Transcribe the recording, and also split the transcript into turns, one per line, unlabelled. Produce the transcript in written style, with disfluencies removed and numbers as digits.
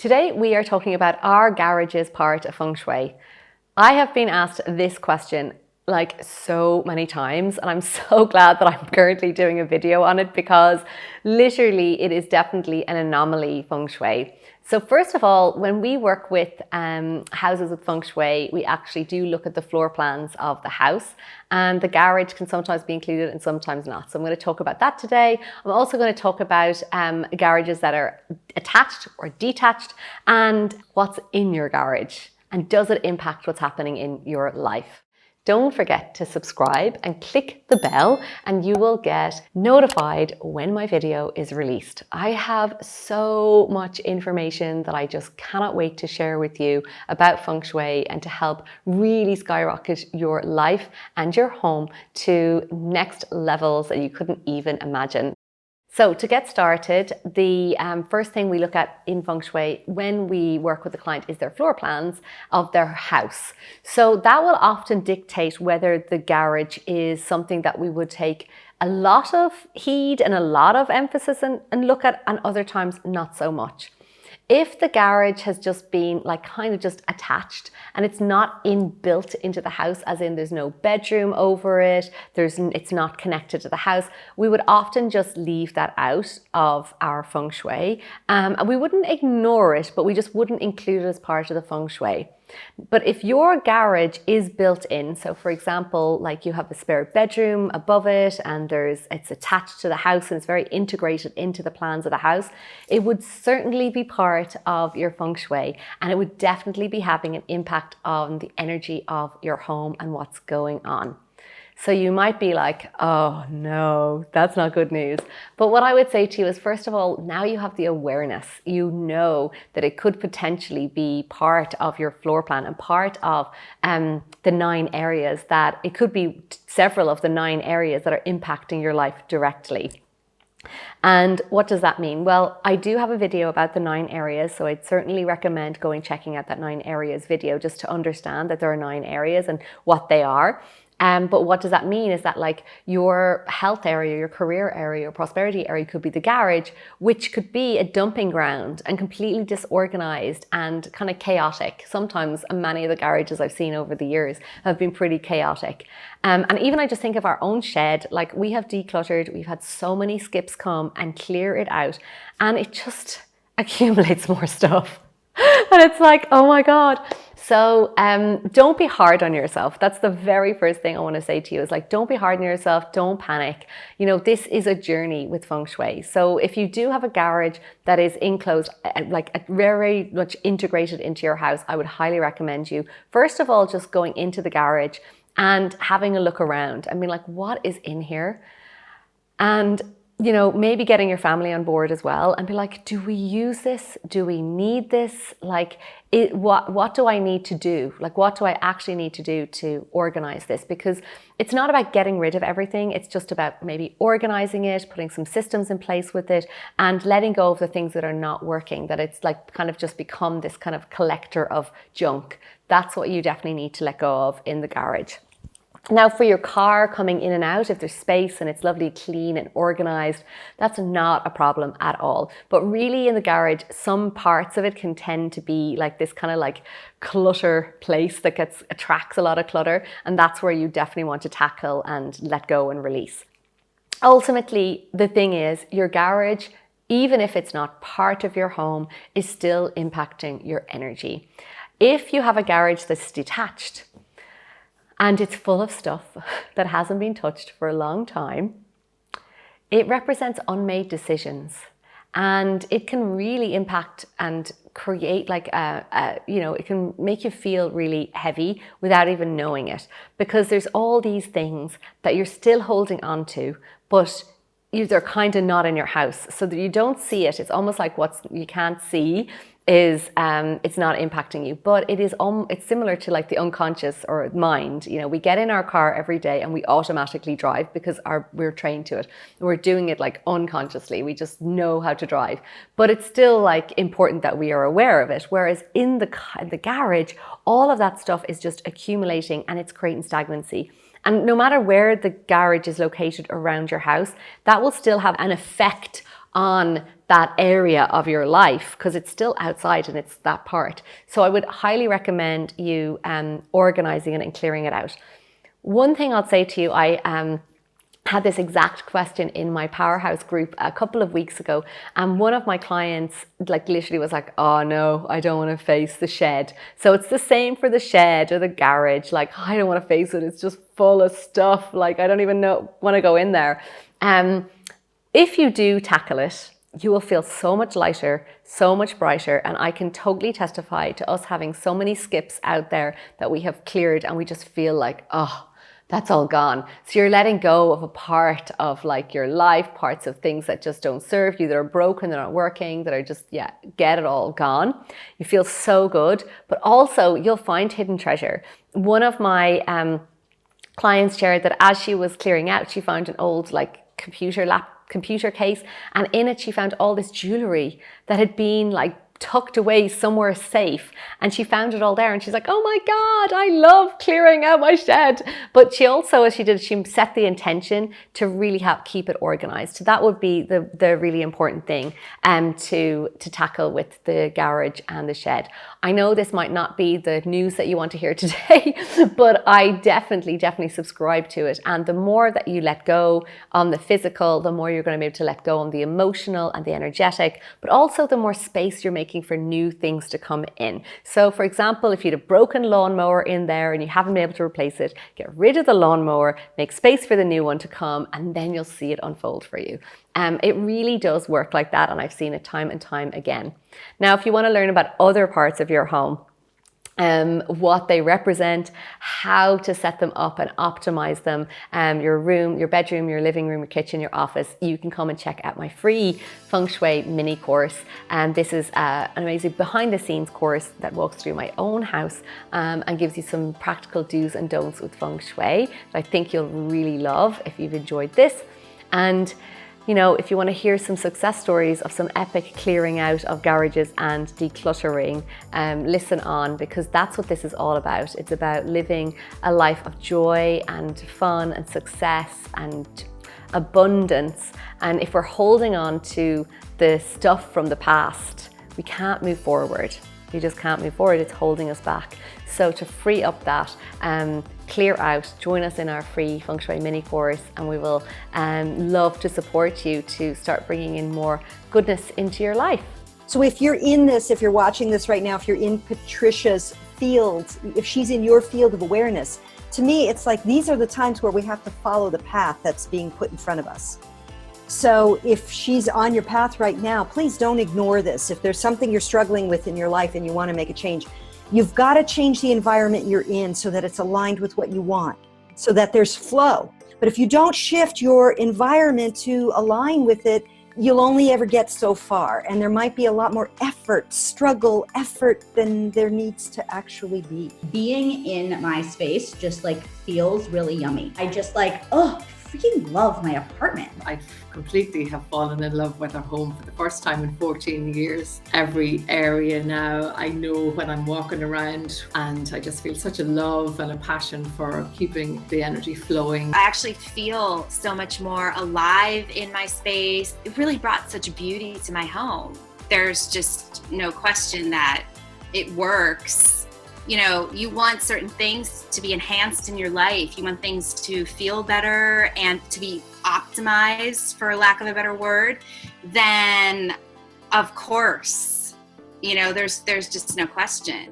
Today we are talking about our garages part of Feng Shui. I have been asked this question like so many times, and I'm so glad that I'm currently doing a video on it because literally it is definitely an anomaly Feng Shui. So first of all, when we work with houses with Feng Shui, we actually do look at the floor plans of the house, and the garage can sometimes be included and sometimes not. So I'm going to talk about that today. I'm also going to talk about garages that are attached or detached and what's in your garage and does it impact what's happening in your life. Don't forget to subscribe and click the bell and you will get notified when my video is released. I have so much information that I just cannot wait to share with you about Feng Shui and to help really skyrocket your life and your home to next levels that you couldn't even imagine. So to get started, the first thing we look at in Feng Shui when we work with the client is their floor plans of their house. So that will often dictate whether the garage is something that we would take a lot of heed and a lot of emphasis and look at, and other times not so much. If the garage has just been like kind of just attached and it's not inbuilt into the house, as in there's no bedroom over it, it's not connected to the house, we would often just leave that out of our Feng Shui. And we wouldn't ignore it, but we just wouldn't include it as part of the Feng Shui. But if your garage is built in, so for example, like you have a spare bedroom above it and it's attached to the house and it's very integrated into the plans of the house, it would certainly be part of your Feng Shui and it would definitely be having an impact on the energy of your home and what's going on. So you might be like, oh no, that's not good news. But what I would say to you is, first of all, now you have the awareness. You know that it could potentially be part of your floor plan and part of the 9 areas that, it could be several of the 9 areas that are impacting your life directly. And what does that mean? Well, I do have a video about the 9 areas, so I'd certainly recommend checking out that 9 areas video just to understand that there are 9 areas and what they are. But what does that mean is that like your health area, your career area, your prosperity area could be the garage, which could be a dumping ground and completely disorganized and kind of chaotic. Sometimes many of the garages I've seen over the years have been pretty chaotic. And even I just think of our own shed, like we have decluttered, we've had so many skips come and clear it out and it just accumulates more stuff. And it's like, oh my God. So don't be hard on yourself. That's the very first thing I want to say to you is like, don't be hard on yourself. Don't panic. You know, this is a journey with Feng Shui. So if you do have a garage that is enclosed, like very much integrated into your house, I would highly recommend you, first of all, just going into the garage and having a look around. I mean, like, what is in here? And you know, maybe getting your family on board as well and be like, do we use this? Do we need this? Like, what do I need to do? Like, what do I actually need to do to organize this? Because it's not about getting rid of everything. It's just about maybe organizing it, putting some systems in place with it and letting go of the things that are not working, that it's like kind of just become this kind of collector of junk. That's what you definitely need to let go of in the garage. Now for your car coming in and out, if there's space and it's lovely, clean and organized, that's not a problem at all. But really in the garage, some parts of it can tend to be like this kind of like clutter place that attracts a lot of clutter. And that's where you definitely want to tackle and let go and release. Ultimately, the thing is your garage, even if it's not part of your home, is still impacting your energy. If you have a garage that's detached, and it's full of stuff that hasn't been touched for a long time, it represents unmade decisions. And it can really impact and create like it can make you feel really heavy without even knowing it. Because there's all these things that you're still holding on to, but they're kind of not in your house. So that you don't see it. It's almost like what you can't see is it's not impacting you, but it's similar to like the unconscious or mind. You know, we get in our car every day and we automatically drive because we're trained to it. We're doing it like unconsciously. We just know how to drive, but it's still like important that we are aware of it. Whereas in the garage, all of that stuff is just accumulating and it's creating stagnancy. And no matter where the garage is located around your house, that will still have an effect on that area of your life, because it's still outside and it's that part. So I would highly recommend you organizing it and clearing it out. One thing I'll say to you, I had this exact question in my Powerhouse group a couple of weeks ago, and one of my clients like literally was like, oh no, I don't want to face the shed. So it's the same for the shed or the garage. Like, I don't want to face it, it's just full of stuff, like I don't even want to go in there. If you do tackle it, you will feel so much lighter, so much brighter, and I can totally testify to us having so many skips out there that we have cleared, and we just feel like, oh, that's all gone. So you're letting go of a part of like your life, parts of things that just don't serve you, that are broken, that aren't working, that are just, yeah, get it all gone. You feel so good, but also you'll find hidden treasure. One of my clients shared that as she was clearing out, she found an old like computer case, and in it she found all this jewelry that had been like tucked away somewhere safe, and she found it all there, and she's like, oh my God, I love clearing out my shed. But she also, as she did, she set the intention to really keep it organized. So that would be the really important thing to tackle with the garage and the shed. I know this might not be the news that you want to hear today, but I definitely subscribe to it. And the more that you let go on the physical, the more you're going to be able to let go on the emotional and the energetic, but also the more space you're making for new things to come in. So for example, if you had a broken lawnmower in there and you haven't been able to replace it, get rid of the lawnmower, make space for the new one to come, and then you'll see it unfold for you. It really does work like that, and I've seen it time and time again. Now, if you want to learn about other parts of your home, what they represent, how to set them up and optimize them, your room, your bedroom, your living room, your kitchen, your office, you can come and check out my free Feng Shui mini course. And this is an amazing behind the scenes course that walks through my own house and gives you some practical do's and don'ts with Feng Shui that I think you'll really love if you've enjoyed this. And you know, if you want to hear some success stories of some epic clearing out of garages and decluttering, listen on, because that's what this is all about. It's about living a life of joy and fun and success and abundance. And if we're holding on to the stuff from the past, we can't move forward. You just can't move forward. It's holding us back. So to free up that, clear out, join us in our free Feng Shui mini course, and we will love to support you to start bringing in more goodness into your life.
So if you're in this, if you're watching this right now, if you're in Patricia's field, if she's in your field of awareness, to me, it's like these are the times where we have to follow the path that's being put in front of us. So if she's on your path right now, please don't ignore this. If there's something you're struggling with in your life and you want to make a change, you've got to change the environment you're in so that it's aligned with what you want, so that there's flow. But if you don't shift your environment to align with it, you'll only ever get so far. And there might be a lot more effort than there needs to actually be.
Being in my space just like feels really yummy. I just like, oh, freaking love my apartment.
I completely have fallen in love with our home for the first time in 14 years. Every area now I know when I'm walking around, and I just feel such a love and a passion for keeping the energy flowing.
I actually feel so much more alive in my space. It really brought such beauty to my home. There's just no question that it works. You know, you want certain things to be enhanced in your life. You want things to feel better and to be optimized, for lack of a better word, then of course, you know, there's just no question.